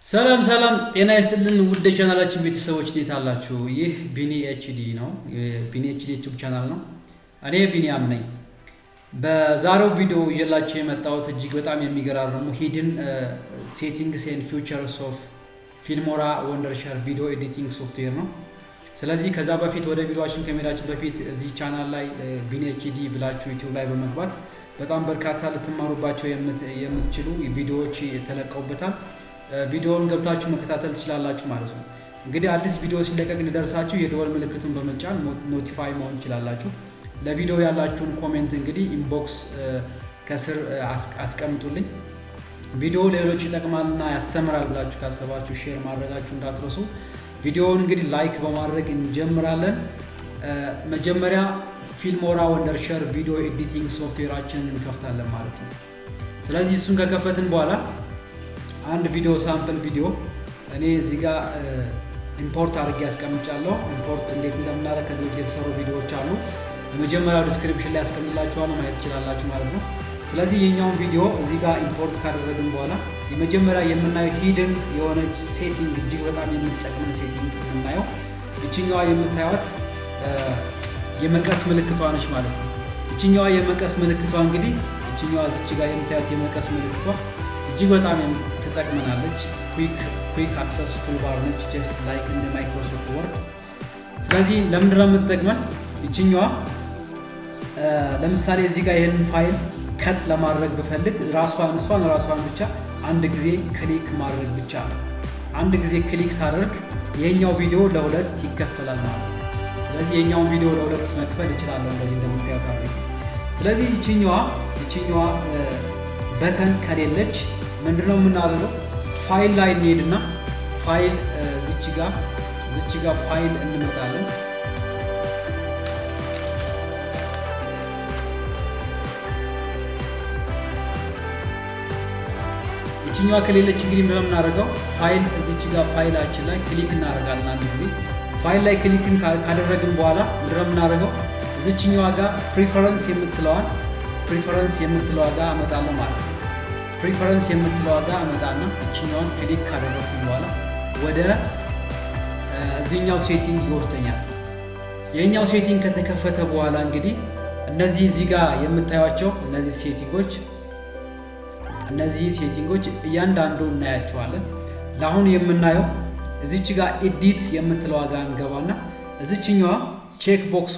ሰላም ጤና ይስጥልን ውድ ቻናላችን ቤተሰቦች እንዴት አላችሁ? ይህ ቢኒ ኤችዲ ነው። ቢኒ ኤችዲ ዩቱብ ቻናል ነው። እኔ ቢኒያም ነኝ። በዛሬው ቪዲዮ ይዤላችሁ የመጣሁት እጅግ በጣም የሚገራርሙ ሂድን ሴቲንግስ ኤንድ ፊውቸርስ ኦፍ ፊልሞራ ወንደርሻል ቪዲዮ ኤዲቲንግ ሶፍትዌር ነው። ስለዚህ ከዛ በፊት ወደ ቪዲዮአችን ከመሄዳችን በፊት እዚህ ቻናል ላይ ቢኒ ኤችዲ ብላችሁ ዩቲዩብ ላይ በመግባት በጣም በርካታ ልትማሩባቸው የምትችሉ ቪዲዮዎች ተለቀውበታል። ቪዲዮውን ገብታችሁ መከታተል ትችላላችሁ ማለት ነው። እንግዲህ አዲስ ቪዲዮ ሲለቀቅ እንዲደርሳችሁ የደወል ምልክቱን በመጫን ኖቲፋይ መሆን ትችላላችሁ። ለቪዲዮ ያላችሁን ኮሜንት እንግዲህ ኢንቦክስ ከስር አስቀምጡልኝ። ቪዲዮ ለሌሎች ይጠቅማልና ያስተምራል ብላችሁ ካሰባችሁ ሼር ማድረጋችሁ እንዳትረሱ። ቪዲዮውን እንግዲህ ላይክ በማድረግ እንጀምራለን። መጀመሪያ ፊልሞራ ወንደርሻል ቪዲዮ ኤዲቲንግ ሶፍትዌራችንን እንከፍታለን ማለት ነው። ስለዚህ እሱን ከከፈትን በኋላ አንድ ቪዲዮ ሳምፕል ቪዲዮ እኔ እዚህ ጋር ኢምፖርት አድርጌ ያስቀምጫለሁ። ኢምፖርት እንዴት እንደምናደርግ ከዚህ በፊት የተሰሩ ቪዲዮዎች አሉ። በመጀመሪያው ዲስክሪፕሽን ላይ ያስቀምጥላችኋለሁ ማየት ትችላላችሁ ማለት ነው። ስለዚህ የኛውን ቪዲዮ እዚህ ጋር ኢምፖርት ካደረግን በኋላ የመጀመሪያ የምናየው ሂድን የሆነች ሴቲንግ እጅግ በጣም የምትጠቅመን ሴቲንግ የምናየው እቺኛዋ የምታዩት የመቀስ ምልክቷ ነች ማለት ነው። እቺኛዋ የመቀስ ምልክቷ እንግዲህ እቺኛዋ እዚህ ጋር የምታዩት የመቀስ ምልክቷ እጅግ በጣም ትጠቅመናለች። ኩዊክ አክሰስ ቱልባር ነች ጀስት ላይክ እንደ ማይክሮሶፍት ወርድ። ስለዚህ ለምንድነው የምትጠቅመን? እቺኛዋ ለምሳሌ እዚህ ጋር ይሄንን ፋይል ከት ለማድረግ ብፈልግ ራሷን ብቻ አንድ ጊዜ ክሊክ ማድረግ ብቻ ነው። አንድ ጊዜ ክሊክ ሳደርግ የኛው ቪዲዮ ለሁለት ይከፈላል ማለት ነው። ስለዚህ የኛውን ቪዲዮ ለሁለት መክፈል እችላለሁ እንደዚህ እንደምታዩት አድርጌ። ስለዚህ እቺኛዋ በተን ከሌለች ምንድነው የምናደርገው? ፋይል ላይ እንሄድና ፋይል እዚች ጋር ፋይል እንመጣለን። እቺኛዋ ከሌለች እንግዲህ ምንድነው የምናደርገው? ፋይል እዚች ጋር ፋይላችን ላይ ክሊክ እናደርጋለን። አንድ ጊዜ ፋይል ላይ ክሊክን ካደረግን በኋላ ምንድነው የምናደርገው? እዚችኛዋ ጋር ፕሪፈረንስ የምትለዋ ጋር አመጣለሁ ማለት ነው። ፕሪፈረንስ የምትለዋ ጋር አመጣና እቺኛውን ክሊክ ካደረግን በኋላ ወደ እዚህኛው ሴቲንግ ይወስደኛል። የኛው ሴቲንግ ከተከፈተ በኋላ እንግዲህ እነዚህ እዚህ ጋር የምታዩቸው እነዚህ ሴቲንጎች እያንዳንዱ እናያቸዋለን። ለአሁን የምናየው እዚች ጋር ኤዲት የምትለዋ ጋር እንገባና እዚችኛዋ ቼክ ቦክሷ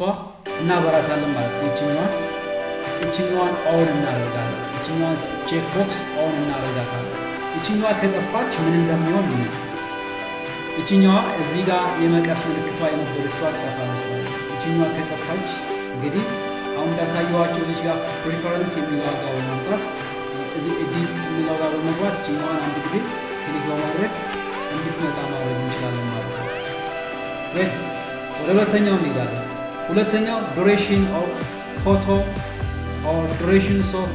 እናበራታለን ማለት ነው። እቺኛዋን ኦን እናደርጋለን። እቺኛዋን ቼክ ቦክስ ኦን እናደርጋታለን። እቺኛዋ ከጠፋች ምን እንደሚሆን ነው። እቺኛዋ እዚህ ጋር የመቀስ ምልክቷ የነበረችው አጠፋለች ማለት ነው። እቺኛዋ ከጠፋች እንግዲህ አሁን ያሳየኋችሁ እዚህ ጋር ፕሪፈረንስ የሚለው ጋር በመግባት እዚህ ኤዲት የሚለው ጋር በመግባት እቺኛዋን አንድ ጊዜ ክሊክ በማድረግ እንድትመጣ ማድረግ እንችላለን ማለት ነው። ወደ ሁለተኛው እንሄዳለን። ሁለተኛው ዱሬሽን ኦፍ ፎቶ or durations of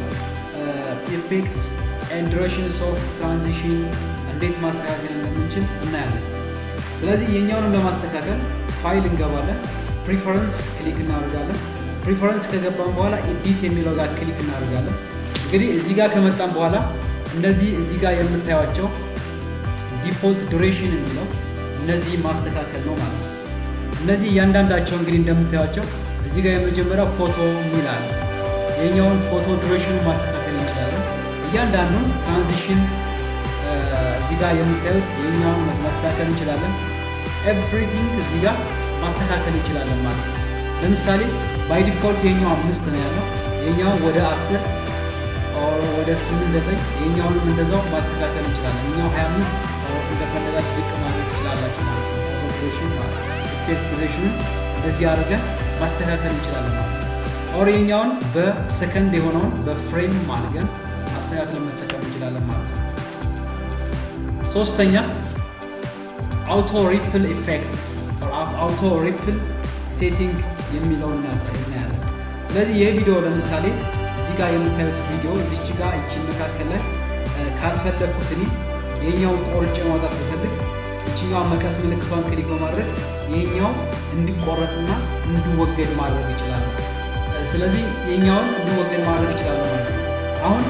effects and durations of transition እንዴት ማስተካከል እንደምንችል እናያለን። ስለዚህ የኛውን ለማስተካከል ፋይል እንገባለን፣ ፕሪፈረንስ ክሊክ እናደርጋለን። ፕሪፈረንስ ከገባን በኋላ ኤዲት የሚለው ጋር ክሊክ እናደርጋለን። እንግዲህ እዚህ ጋር ከመጣን በኋላ እነዚህ እዚህ ጋር የምታዩቸው ዲፎልት ዱሬሽን የሚለው እነዚህ ማስተካከል ነው ማለት ነው። እነዚህ እያንዳንዳቸው እንግዲህ እንደምታዩቸው እዚህ ጋር የመጀመሪያው ፎቶ የሚላል የኛውን ፎቶ ዱሬሽን ማስተካከል እንችላለን። እያንዳንዱን ትራንዚሽን እዚህ ጋር የምታዩት የኛውን ማስተካከል እንችላለን። ኤቭሪቲንግ እዚህ ጋር ማስተካከል እንችላለን ማለት ነው። ለምሳሌ ባይ ዲፎልት የኛው 5 ነው ያለው፣ የኛው ወደ 10 ኦር ወደ 8 9 የኛውንም እንደዛው ማስተካከል እንችላለን። የኛው 25 እንደፈለጋችሁ ዝቅ ማድረግ ትችላላችሁ ማለት ነው። ዱሬሽን ማለት ኢፌክት ዱሬሽን እንደዚህ አድርገን ማስተካከል እንችላለን ማለት ነው። ኦር የኛውን በሰከንድ የሆነውን በፍሬም ማድረግን ማስተካከል መጠቀም እንችላለን ማለት ነው። ሶስተኛ አውቶ ሪፕል ኢፌክት ኦር አውቶ ሪፕል ሴቲንግ የሚለውን እናያለን። ስለዚህ ይሄ ቪዲዮ ለምሳሌ እዚህ ጋር የምታዩት ቪዲዮ እዚች ጋር እቺ መካከል ላይ ካልፈለኩት እኔ የኛውን ቆርጬ ማውጣት ብፈልግ እቺኛውን መቀስ ምልክቷን ክሊክ በማድረግ የኛው እንዲቆረጥና እንዲወገድ ማድረግ ይችላል። ስለዚህ የኛውን እንዲወገድ ማድረግ ይችላል ማለት ነው። አሁን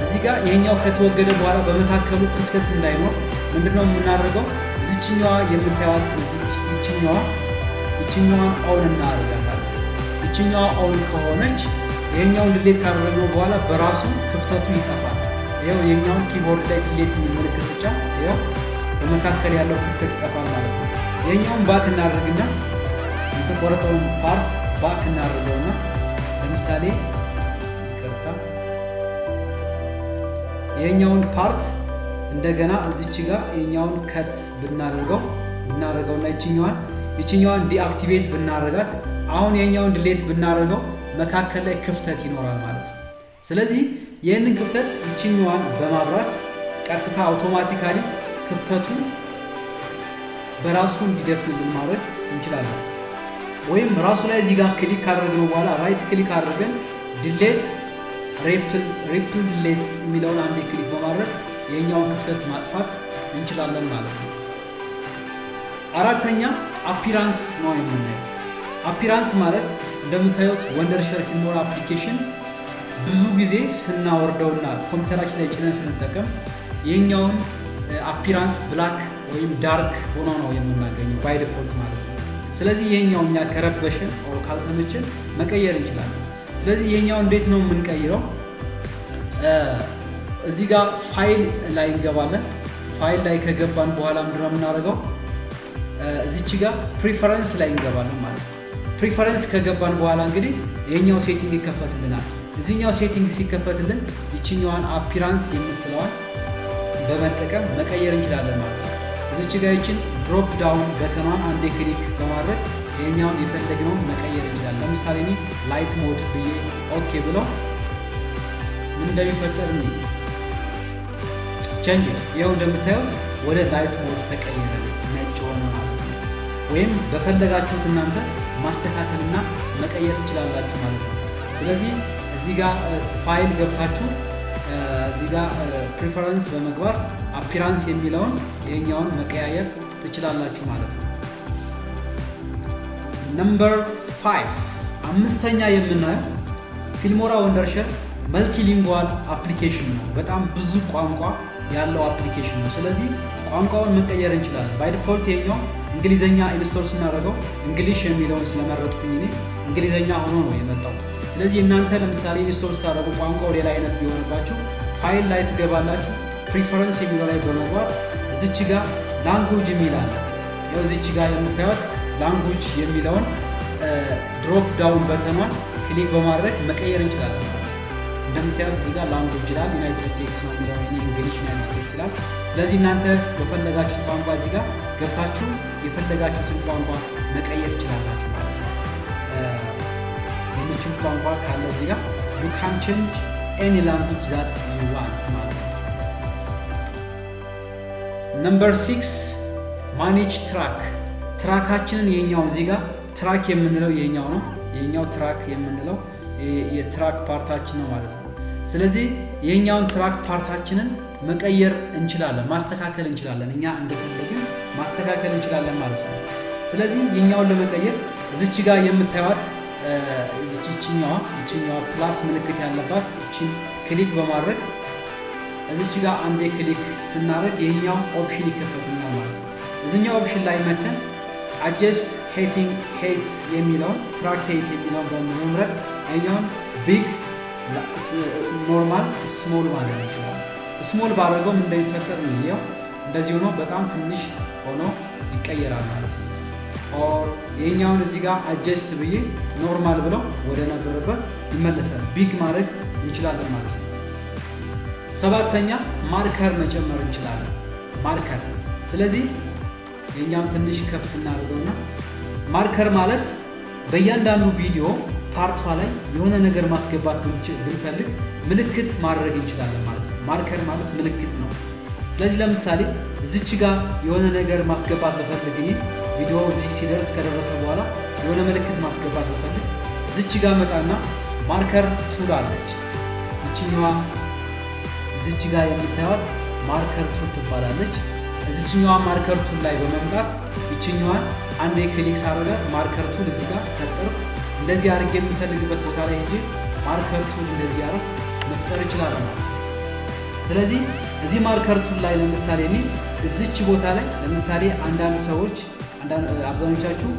እዚህ ጋር የኛው ከተወገደ በኋላ በመካከሉ ክፍተት እንዳይኖር ምንድነው የምናደርገው እዚህኛዋ የምታዩት እዚህኛዋን ኦን እናደርጋታለን እዚህኛዋ ኦን ከሆነች ይሄኛውን ዲሌት ካደረግነው በኋላ በራሱ ክፍተቱ ይጠፋል ይሄው የኛውን ኪቦርድ ላይ ዲሌት ምልክት ስጫ ይሄው በመካከል ያለው ክፍተት ይጠፋል ማለት ነው ይሄኛውን ባክ እናደርግና የተቆረጠውን ፓርት ባክ እናደርገውና ለምሳሌ ይቅርታ ይሄኛውን ፓርት እንደገና እዚች ጋር ይሄኛውን ከት ብናደርገውና ይችኛዋን ዲአክቲቬት ብናደርጋት አሁን ይሄኛውን ዲሌት ብናደርገው መካከል ላይ ክፍተት ይኖራል ማለት ነው ስለዚህ ይሄንን ክፍተት ይችኛዋን በማብራት ቀጥታ አውቶማቲካሊ ክፍተቱ በራሱ እንዲደፍን ማድረግ እንችላለን ወይም ራሱ ላይ እዚህ ጋር ክሊክ ካደረግነው በኋላ ራይት ክሊክ አድርገን ዲሌት ሪፕል ዲሌት የሚለውን አንዴ ክሊክ በማድረግ የኛውን ክፍተት ማጥፋት እንችላለን ማለት ነው አራተኛ አፒራንስ ነው የምናየው አፒራንስ ማለት እንደምታዩት ወንደርሸር ፊልሞራ አፕሊኬሽን ብዙ ጊዜ ስናወርደውና ኮምፒውተራችን ላይ ጭነን ስንጠቀም የኛውን አፒራንስ ብላክ ወይም ዳርክ ሆኖ ነው የምናገኘው ባይ ዲፎልት ማለት ነው ስለዚህ የኛው እኛ ከረበሽን ኦር ካልተመቸን መቀየር እንችላለን ስለዚህ የኛው እንዴት ነው የምንቀይረው እዚህ ጋር ፋይል ላይ እንገባለን ፋይል ላይ ከገባን በኋላ ምንድነው የምናደርገው እዚች ጋር ፕሪፈረንስ ላይ እንገባለን ማለት ነው ፕሪፈረንስ ከገባን በኋላ እንግዲህ የኛው ሴቲንግ ይከፈትልናል እዚህኛው ሴቲንግ ሲከፈትልን ይችኛዋን አፒራንስ የምትለዋን በመጠቀም መቀየር እንችላለን ማለት ነው እዚች ጋር ይችን ድሮፕ ዳውን በተኗን አንዴ ክሊክ በማድረግ የኛውን የፈለግነውን መቀየር እንችላለን ለምሳሌ እኔ ላይት ሞድ ብዬ ኦኬ ብለው ምን እንደሚፈጠር ነው ቼንጅ ይሄው እንደምታዩት ወደ ላይት ሞድ ተቀየረ ነጭ ሆነ ማለት ነው ወይም በፈለጋችሁት እናንተ ማስተካከልና መቀየር ትችላላችሁ ማለት ነው ስለዚህ እዚህ ጋር ፋይል ገብታችሁ እዚህ ጋር ፕሪፈረንስ በመግባት አፒራንስ የሚለውን የኛውን መቀያየር ትችላላችሁ ማለት ነው ነምበር 5 አምስተኛ የምናየው ፊልሞራ ወንደርሸር መልቲሊንጓል አፕሊኬሽን ነው በጣም ብዙ ቋንቋ ያለው አፕሊኬሽን ነው ስለዚህ ቋንቋውን መቀየር እንችላለን ባይ ዲፎልት የኛው እንግሊዘኛ ኢንስቶል ስናደርገው እንግሊሽ የሚለውን ስለመረጥኩኝ እኔ እንግሊዘኛ ሆኖ ነው የመጣው ስለዚህ እናንተ ለምሳሌ ኢንስቶል ስታደርጉ ቋንቋው ሌላ አይነት ቢሆንባችሁ ፋይል ላይ ትገባላችሁ ፕሪፈረንስ የሚለው ላይ በመግባት እዚች ጋር ላንጉዌጅ የሚል አለ ያው እዚች ጋር የምታዩት ላንጉዌጅ የሚለውን ድሮፕ ዳውን በተኗን ክሊክ በማድረግ መቀየር እንችላለን እንደምታዩት እዚህ ጋር ላንጉዌጅ ይላል ዩናይትድ ስቴትስ ነው የሚለው እኔ እንግሊሽ ዩናይትድ ስቴትስ ይላል ስለዚህ እናንተ በፈለጋችሁት ቋንቋ እዚህ ጋር ገብታችሁ የፈለጋችሁትን ቋንቋ መቀየር ትችላላችሁ ማለት ነው የምትችሉ ቋንቋ ካለ እዚህ ጋር you can change any language that you want ማለት ነው ነምበር 6 ማኔጅ ትራካችንን የኛውን እዚህ ጋር ትራክ የምንለው የኛው ነው የኛው ትራክ የምንለው የትራክ ፓርታችን ነው ማለት ነው ስለዚህ የኛውን ትራክ ፓርታችንን መቀየር እንችላለን ማስተካከል እንችላለን እኛ እንደፈለግን ማስተካከል እንችላለን ማለት ነው ስለዚህ የኛውን ለመቀየር እዚች ጋር የምታዩት እዚችኛዋ ፕላስ ምልክት ያለባት እቺን ክሊክ በማድረግ እዚች ጋር አንዴ ክሊክ ስናደርግ የኛው ኦፕሽን ይከፈትልናል ማለት ነው እዚህኛው ኦፕሽን ላይ መተን adjust height የሚለውን ትራክ height የሚለውን በመምረጥ የኛውን ቢግ ኖርማል ስሞል ማለት ይችላል ስሞል ባደረገው ምን እንደሚፈጠር ነው ይሄው እንደዚህ ሆኖ በጣም ትንሽ ሆኖ ይቀየራል ማለት ነው ኦር የኛውን እዚህ ጋር adjust ብዬ ኖርማል ብለው ወደ ነበረበት ይመለሳል ቢግ ማድረግ እንችላለን ማለት ነው ሰባተኛ ማርከር መጨመር እንችላለን ማርከር ስለዚህ የኛውን ትንሽ ከፍ እናደርገውና ማርከር ማለት በእያንዳንዱ ቪዲዮ ፓርቷ ላይ የሆነ ነገር ማስገባት ብንፈልግ ምልክት ማድረግ እንችላለን ማለት ነው ማርከር ማለት ምልክት ነው ስለዚህ ለምሳሌ እዚች ጋር የሆነ ነገር ማስገባት በፈልግ እኔ ቪዲዮ እዚህ ሲደርስ ከደረሰ በኋላ የሆነ ምልክት ማስገባት በፈልግ እዚች ጋር መጣና ማርከር ቱል አለች እቺኛዋ እዚች ጋር የምታዩት ማርከር ቱል ትባላለች እዚችኛዋ ማርከር ቱል ላይ በመምጣት እቺኛዋን አንዴ ክሊክ ሳደርጋት ማርከር ቱል እዚህ ጋር ፈጥር እንደዚህ አድርጌ የምፈልግበት ቦታ ላይ ሄጄ ማርከር ቱል እንደዚህ አድርግ መፍጠር ይችላል ማለት ነው ስለዚህ እዚህ ማርከር ቱል ላይ ለምሳሌ እኔ እዚች ቦታ ላይ ለምሳሌ አንዳንድ ሰዎች አብዛኞቻችሁ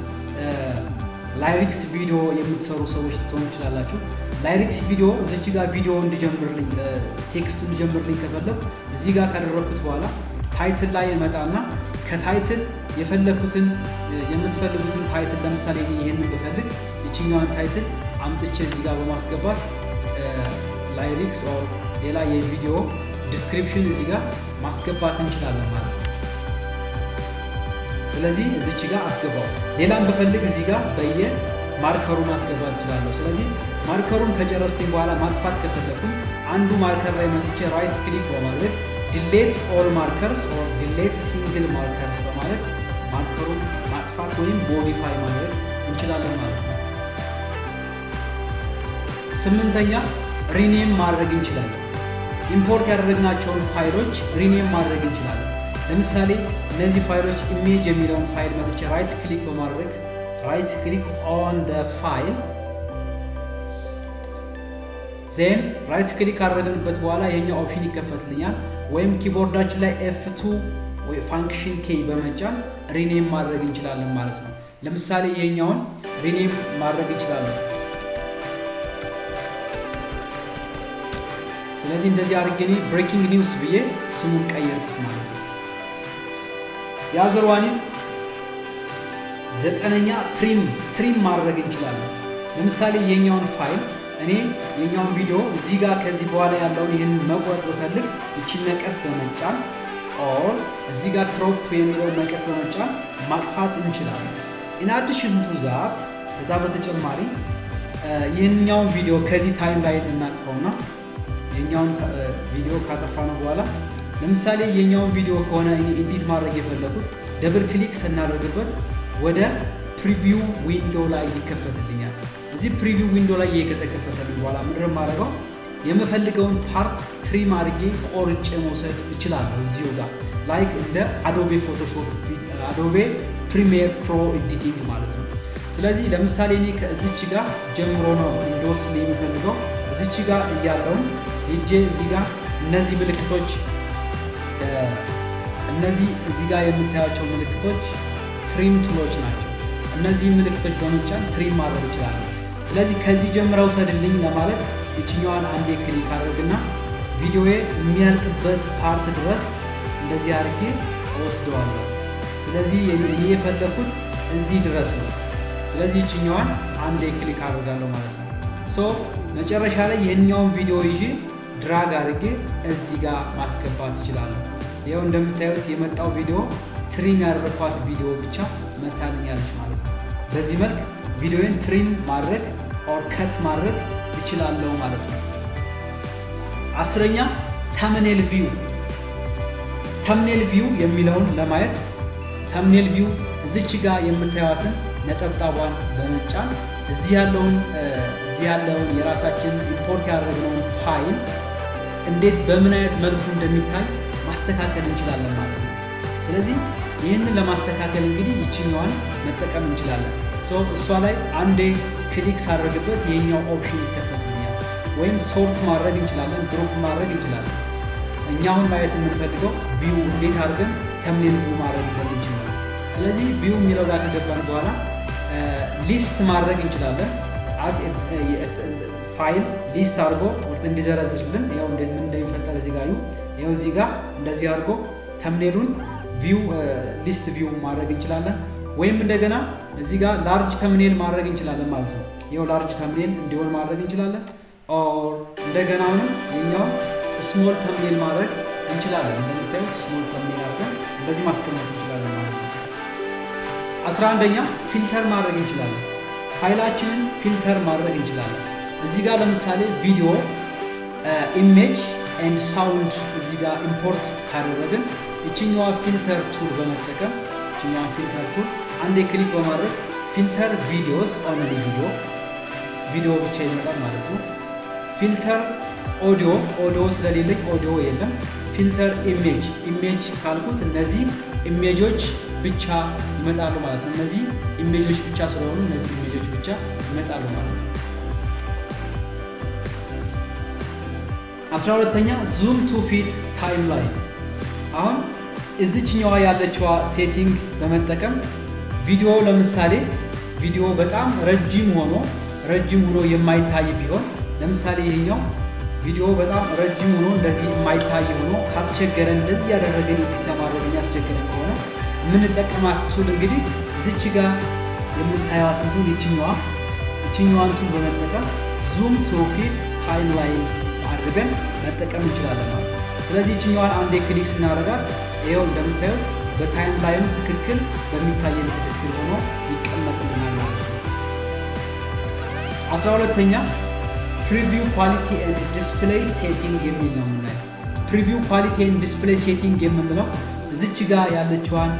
ላይሪክስ ቪዲዮ የምትሰሩ ሰዎች ልትሆኑ ይችላላችሁ። ላይሪክስ ቪዲዮ እዚች ጋር ቪዲዮ እንዲጀምርልኝ ቴክስቱ እንዲጀምርልኝ ከፈለኩ እዚህ ጋር ካደረኩት በኋላ ታይትል ላይ እመጣና ከታይትል የፈለኩትን የምትፈልጉትን ታይትል ለምሳሌ ይሄንን ብፈልግ እቺኛዋን ታይትል አምጥቼ እዚህ ጋር በማስገባት ላይሪክስ ኦር ሌላ የቪዲዮ ዲስክሪፕሽን እዚህ ጋር ማስገባት እንችላለን ማለት ነው። ስለዚህ እዚች ጋር አስገባው። ሌላም ብፈልግ እዚህ ጋር በየማርከሩ ማስገባት እችላለሁ። ስለዚህ ማርከሩን ከጨረስኩኝ በኋላ ማጥፋት ከፈለኩኝ አንዱ ማርከር ላይ መጥቼ ራይት ክሊክ በማድረግ ዲሌት ኦል ማርከርስ ኦር ዲሌት ሲንግል ማርከርስ በማለት ማርከሩን ማጥፋት ወይም ሞዲፋይ ማድረግ እንችላለን ማለት ነው። 8ኛ ሪኔም ማድረግ እንችላለን። ኢምፖርት ያደረግናቸውን ፋይሎች ሪኔም ማድረግ እንችላለን። ለምሳሌ እነዚህ ፋይሎች ኢሜጅ የሚለውን ፋይል መጥቼ ራይት ክሊክ በማድረግ ራይት ክሊክ ኦን ዘ ፋይል ዜን ራይት ክሊክ ካደረግንበት በኋላ ይሄኛው ኦፕሽን ይከፈትልኛል። ወይም ኪቦርዳችን ላይ F2 ወይ ፋንክሽን ኬ በመጫን ሪኔም ማድረግ እንችላለን ማለት ነው። ለምሳሌ ይሄኛውን ሪኔም ማድረግ እንችላለን። ስለዚህ እንደዚህ አድርጌ እኔ ብሬኪንግ ኒውስ ብዬ ስሙን ቀየርኩት ማለት ነው። ያዘርዋኒስ 9ኛ ትሪም ማድረግ እንችላለን። ለምሳሌ የኛውን ፋይል እኔ የኛውን ቪዲዮ እዚህ ጋር ከዚህ በኋላ ያለውን ይሄንን መቁረጥ ብፈልግ እቺ መቀስ በመጫን ኦር እዚህ ጋር ክሮፕ የሚለውን መቀስ በመጫን ማጥፋት እንችላለን። ኢን አዲሽን ቱ ዛት ከዛ በተጨማሪ ይሄኛውን ቪዲዮ ከዚህ ታይም ላይ እናጥፋውና የኛውን ቪዲዮ ካጠፋነው በኋላ ለምሳሌ የኛውን ቪዲዮ ከሆነ ኤዲት ማድረግ የፈለኩት ደብል ክሊክ ስናደርግበት ወደ ፕሪቪው ዊንዶ ላይ ይከፈትልኛል። እዚህ ፕሪቪው ዊንዶ ላይ የተከፈተልኝ በኋላ ምንድነው ማድረገው የምፈልገውን ፓርት ትሪም አድርጌ ቆርጬ መውሰድ እችላለሁ። እዚሁ ጋር ላይክ እንደ አዶቤ ፎቶሾፕ አዶቤ ፕሪሚየር ፕሮ ኤዲቲንግ ማለት ነው። ስለዚህ ለምሳሌ እኔ ከዚች ጋር ጀምሮ ነው እንድወስድ የምፈልገው እዚች ጋር እያለውን ሄጄ እዚህ ጋር እነዚህ ምልክቶች እነዚህ እዚህ ጋር የምታያቸው ምልክቶች ትሪም ቱሎች ናቸው። እነዚህ ምልክቶች በመጫን ትሪም ማድረግ እችላለሁ። ስለዚህ ከዚህ ጀምረው ሰድልኝ ለማለት እቺኛዋን አንዴ ክሊክ አድርግና ቪዲዮዬ የሚያልቅበት ፓርት ድረስ እንደዚህ አድርጌ ወስደዋለሁ። ስለዚህ እኔ የፈለኩት እዚህ ድረስ ነው። ስለዚህ እቺኛዋን አንዴ ክሊክ አድርጋለሁ ማለት ነው። ሶ መጨረሻ ላይ ይሄኛውን ቪዲዮ ይዤ ድራግ አድርጌ እዚህ ጋር ማስገባት እችላለሁ። ይሄው እንደምታዩት የመጣው ቪዲዮ ትሪም ያደረኳት ቪዲዮ ብቻ መታልኛለች ማለት ነው። በዚህ መልክ ቪዲዮን ትሪም ማድረግ ኦር ከት ማድረግ እችላለሁ ማለት ነው። 10ኛ ተምኔል ቪው። ተምኔል ቪው የሚለውን ለማየት ተምኔል ቪው እዚች ጋር የምታዩትን ነጠብጣቧን በመጫን እዚህ ያለውን የራሳችን ኢምፖርት ያደረግነውን ፋይል እንዴት በምን አይነት መልኩ እንደሚታይ ማስተካከል እንችላለን ማለት ነው። ስለዚህ ይህንን ለማስተካከል እንግዲህ ይችኛዋን መጠቀም እንችላለን። እሷ ላይ አንዴ ክሊክ ሳደርግበት ይሄኛው ኦፕሽን ይከፈትልኛል። ወይም ሶርት ማድረግ እንችላለን፣ ግሩፕ ማድረግ እንችላለን። እኛ አሁን ማየት የምንፈልገው ቪው እንዴት አድርገን ተምኔል ቪው ማድረግ እንደምንችል ነው። ስለዚህ ቪው የሚለው ጋር ከገባን በኋላ ሊስት ማድረግ እንችላለን። አስ ፋይል ሊስት አድርጎ እንዲዘረዝርልን ያው እንዴት ምን እንደሚፈጠር እዚህ ጋር ይኸው እዚህ ጋር እንደዚህ አድርጎ ተምኔሉን ቪው ሊስት ቪው ማድረግ እንችላለን። ወይም እንደገና እዚህ ጋር ላርጅ ተምኔል ማድረግ እንችላለን ማለት ነው። ይኸው ላርጅ ተምኔል እንዲሆን ማድረግ እንችላለን። ኦር እንደገና የኛው ስሞል ተምኔል ማድረግ እንችላለን። እንደምታዩት ስሞል ተምኔል አድርገን እንደዚህ ማስቀመጥ እንችላለን ማለት ነው። 11ኛ ፊልተር ማድረግ እንችላለን። ፋይላችንን ፊልተር ማድረግ እንችላለን። እዚህ ጋር ለምሳሌ ቪዲዮ፣ ኢሜጅ ኤንድ ሳውንድ እዚህ ጋር ኢምፖርት ካደረግን እቺኛዋ ፊልተር ቱል በመጠቀም እቺኛዋ ፊልተር ቱል አንዴ ክሊክ በማድረግ ፊልተር ቪዲዮስ ኦንሊ ቪዲዮ ብቻ ይመጣል ማለት ነው። ፊልተር ኦዲዮ ስለሌለኝ ኦዲዮ የለም። ፊልተር ኢሜጅ ካልኩት እነዚህ ኢሜጆች ብቻ ይመጣሉ ማለት ነው። እነዚህ ኢሜጆች ብቻ ስለሆኑ እነዚህ ኢሜጆች ብቻ ይመጣሉ ማለት ነው። 12ኛ ዙም ቱ ፊት ታይምላይን። አሁን እዚህኛዋ ያለችዋ ሴቲንግ በመጠቀም ቪዲዮ ለምሳሌ ቪዲዮ በጣም ረጅም ሆኖ የማይታይ ቢሆን ለምሳሌ ይሄኛው ቪዲዮ በጣም ረጅም ሆኖ እንደዚህ የማይታይ ሆኖ ካስቸገረን እንደዚህ ያደረገን ይተማረን ያስቸገረን ከሆነ ምን ተጠቀማት ቱል እንግዲህ እዚች ጋር የምታዩት ቱል እቺኛዋን ቱል በመጠቀም ዙም ቱ ፊት ታይምላይን አድርገን መጠቀም እንችላለን ማለት ነው። ስለዚህ እቺኛዋን አንዴ ክሊክ ስናደርጋት ይሄው እንደምታዩት በታይምላይኑ ትክክል በሚታየን ትክክል ሆኖ ይቀመጥልናል ማለት ነው። 12ኛ ፕሪቪው ኳሊቲ ኤንድ ዲስፕሌይ ሴቲንግ የሚል ነው የምናየው። ፕሪቪው ኳሊቲ ኤንድ ዲስፕሌይ ሴቲንግ የምንለው እዚች ጋር ያለችዋን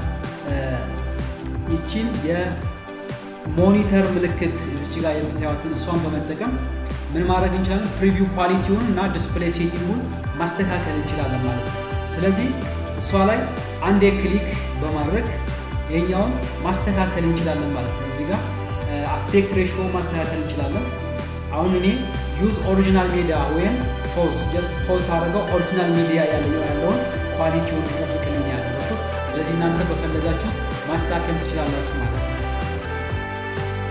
ይቺን የሞኒተር ምልክት እዚች ጋር የምታዩትን እሷን በመጠቀም ምን ማድረግ እንችላለን? ፕሪቪው ኳሊቲውን እና ዲስፕሌይ ሴቲንጉን ማስተካከል እንችላለን ማለት ነው። ስለዚህ እሷ ላይ አንዴ ክሊክ በማድረግ የኛውን ማስተካከል እንችላለን ማለት ነው። እዚህ ጋር አስፔክት ሬሽዮ ማስተካከል እንችላለን። አሁን እኔ ዩዝ ኦሪጂናል ሚዲያ ወይም ፖዝ አድርገው ኦሪጂናል ሚዲያ ያለውን ኳሊቲውን ይጠብቅልኝ ያደረኩት። ስለዚህ እናንተ በፈለጋችሁ ማስተካከል ትችላላችሁ ማለት ነው።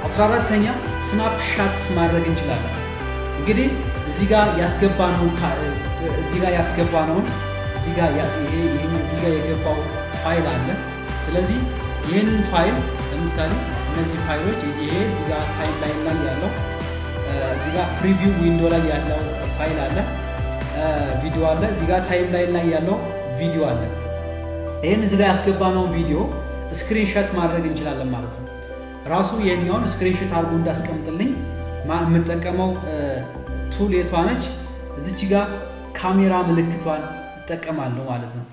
14ኛ ስናፕሻትስ ማድረግ እንችላለን። እንግዲህ እዚህ ጋር ያስገባነውን የገባው ፋይል አለ። ስለዚህ ይህንን ፋይል ለምሳሌ እነዚህ ፋይሎች ይሄ እዚህ ጋር ታይምላይን ላይ ያለው እዚህ ጋር ፕሪቪው ዊንዶ ላይ ያለው ፋይል አለ፣ ቪዲዮ አለ። እዚህ ጋር ታይምላይን ላይ ያለው ቪዲዮ አለ። ይሄን እዚህ ጋር ያስገባነውን ቪዲዮ ስክሪንሾት ማድረግ እንችላለን ማለት ነው። ራሱ የኛውን ስክሪንሾት አድርጎ እንዳስቀምጥልኝ የምጠቀመው ቱል የቷ ነች? እዚች ጋር ካሜራ ምልክቷን እጠቀማለሁ ማለት ነው።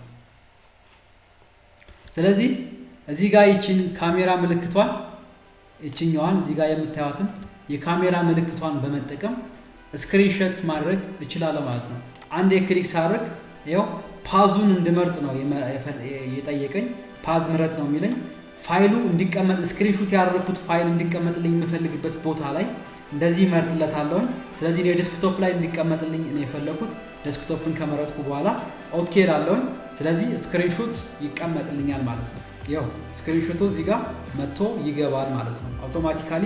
ስለዚህ እዚህ ጋር ይቺን ካሜራ ምልክቷን እቺኛዋን እዚህ ጋር የምታዩትን የካሜራ ምልክቷን በመጠቀም ስክሪንሾት ማድረግ እችላለሁ ማለት ነው። አንዴ ክሊክ ሳደርግ ይኸው ፓዙን እንድመርጥ ነው የጠየቀኝ። ፓዝ ምረጥ ነው የሚለኝ። ፋይሉ እንዲቀመጥ ስክሪንሾት ያደረኩት ፋይል እንዲቀመጥልኝ የምፈልግበት ቦታ ላይ እንደዚህ መርጥለታለሁ። ስለዚህ እኔ ዴስክቶፕ ላይ እንዲቀመጥልኝ ነው የፈለኩት። ዴስክቶፕን ከመረጥኩ በኋላ ኦኬ እላለሁ። ስለዚህ ስክሪንሾት ይቀመጥልኛል ማለት ነው። ይኸው ስክሪንሾቱ እዚህ ጋር መጥቶ ይገባል ማለት ነው። አውቶማቲካሊ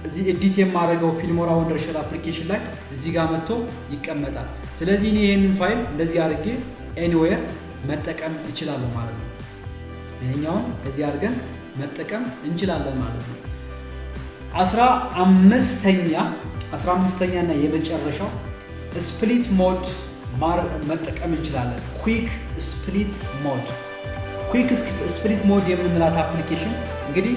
እዚህ ኤዲት የማደርገው ፊልሞራ ወንደርሸል አፕሊኬሽን ላይ እዚህ ጋር መጥቶ ይቀመጣል። ስለዚህ እኔ ይሄንን ፋይል እንደዚህ አድርጌ ኤኒዌር መጠቀም እችላለሁ ማለት ነው። ይሄኛውን እዚህ አድርገን መጠቀም እንችላለን ማለት ነው። 15ኛ እና የመጨረሻው ስፕሊት ሞድ መጠቀም እንችላለን። ኩዊክ ስፕሊት ሞድ የምንላት አፕሊኬሽን እንግዲህ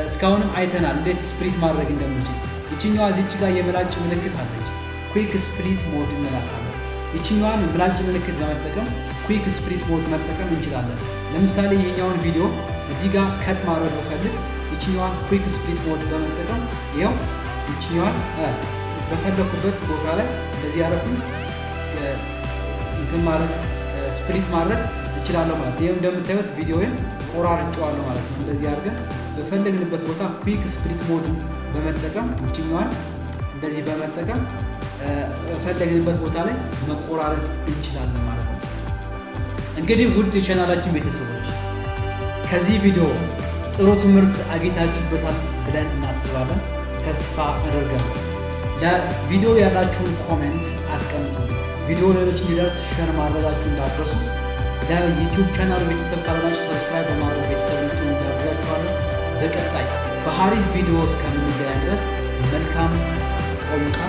እስካሁንም አይተናል እንዴት ስፕሊት ማድረግ እንደምንችል። ይችኛዋ እዚች ጋር የምላጭ ምልክት አለች፣ ኩዊክ ስፕሊት ሞድ እንላታለን። ይችኛዋን ምላጭ ምልክት በመጠቀም ኩዊክ ስፕሊት ሞድ መጠቀም እንችላለን። ለምሳሌ ይሄኛውን ቪዲዮ እዚህ ጋር ከት ማድረግ ብፈልግ ይችኛዋን ኩዊክ ስፕሊት ሞድ በመጠቀም ይኸው ይችኛዋን በፈለኩበት ቦታ ላይ እንደዚህ ያደረኩኝ ስፕሊት ማድረግ እችላለሁ ማለት ነው። ይሄው እንደምታዩት ቪዲዮውን ቆራርጬዋለሁ ማለት ነው። እንደዚህ አድርገን በፈለግንበት ቦታ ኩዊክ ስፕሊት ሞድ በመጠቀም ይችኛዋን እንደዚህ በመጠቀም በፈለግንበት ቦታ ላይ መቆራረጥ እንችላለን ማለት ነው። እንግዲህ ውድ የቻናላችን ቤተሰቦች ከዚህ ቪዲዮ ጥሩ ትምህርት አግኝታችሁበታል ብለን እናስባለን፣ ተስፋ አደርጋለሁ። ለቪዲዮ ያላችሁን ኮሜንት አስቀምጡ። ቪዲዮ ሌሎች እንዲደርስ ሼር ማድረጋችሁ እንዳትረሱ። ለዩቲዩብ ቻናል ቤተሰብ ካላችሁ ሰብስክራይብ በማድረግ ቤተሰብ እንድታደርጓችኋለሁ። በቀጣይ በአሪፍ ቪዲዮ እስከምንገናኝ ድረስ መልካም ቆይታ።